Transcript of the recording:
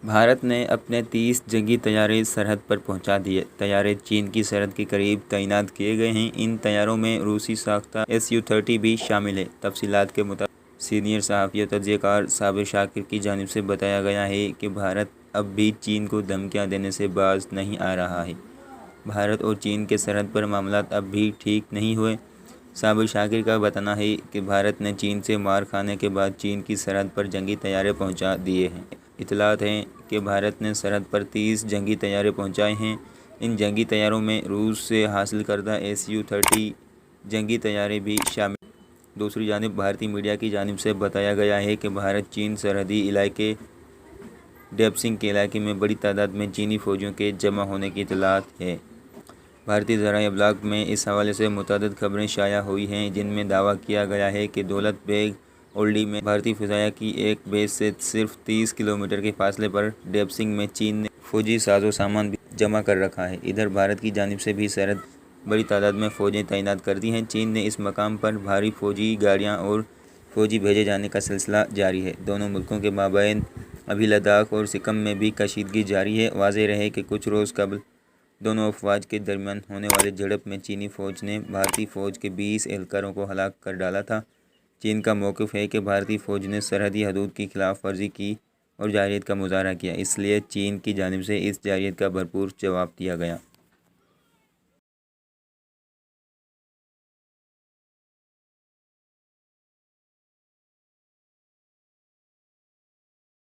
بھارت نے اپنے 30 جنگی طیارے سرحد پر پہنچا دیے۔ طیارے چین کی سرحد کے قریب تعینات کیے گئے ہیں۔ ان طیاروں میں روسی ساختہ Su-30 بھی شامل ہے۔ تفصیلات کے مطابق سینئر صحافی و تجزیہ کار صابر شاکر کی جانب سے بتایا گیا ہے کہ بھارت اب بھی چین کو دھمکیاں دینے سے باز نہیں آ رہا ہے۔ بھارت اور چین کے سرحد پر معاملات اب بھی ٹھیک نہیں ہوئے۔ صابر شاکر کا بتانا ہے کہ بھارت نے چین سے مار کھانے کے بعد چین کی سرحد پر جنگی طیارے پہنچا دیے ہیں۔ اطلاعات ہیں کہ بھارت نے سرحد پر 30 جنگی طیارے پہنچائے ہیں۔ ان جنگی طیاروں میں روس سے حاصل کردہ Su-30 جنگی طیارے بھی شامل ہیں۔ دوسری جانب بھارتی میڈیا کی جانب سے بتایا گیا ہے کہ بھارت چین سرحدی علاقے ڈیپسنگ کے علاقے میں بڑی تعداد میں چینی فوجیوں کے جمع ہونے کی اطلاعات ہے۔ بھارتی ذرائع ابلاغ میں اس حوالے سے متعدد خبریں شائع ہوئی ہیں جن میں دعویٰ کیا گیا ہے کہ دولت بیگ اولڈی میں بھارتی فضائیہ کی ایک بیس سے صرف 30 کلومیٹر کے فاصلے پر ڈیپسنگ میں چین نے فوجی ساز و سامان بھی جمع کر رکھا ہے۔ ادھر بھارت کی جانب سے بھی سرحد بڑی تعداد میں فوجیں تعینات کر دی ہیں۔ چین نے اس مقام پر بھاری فوجی گاڑیاں اور فوجی بھیجے جانے کا سلسلہ جاری ہے۔ دونوں ملکوں کے مابین ابھی لداخ اور سکم میں بھی کشیدگی جاری ہے۔ واضح رہے کہ کچھ روز قبل دونوں افواج کے درمیان ہونے والے جھڑپ میں چینی فوج نے بھارتی فوج کے 20 اہلکاروں کو ہلاک کر ڈالا تھا۔ چین کا موقف ہے کہ بھارتی فوج نے سرحدی حدود کی خلاف ورزی کی اور جارحیت کا مظاہرہ کیا، اس لیے چین کی جانب سے اس جارحیت کا بھرپور جواب دیا گیا۔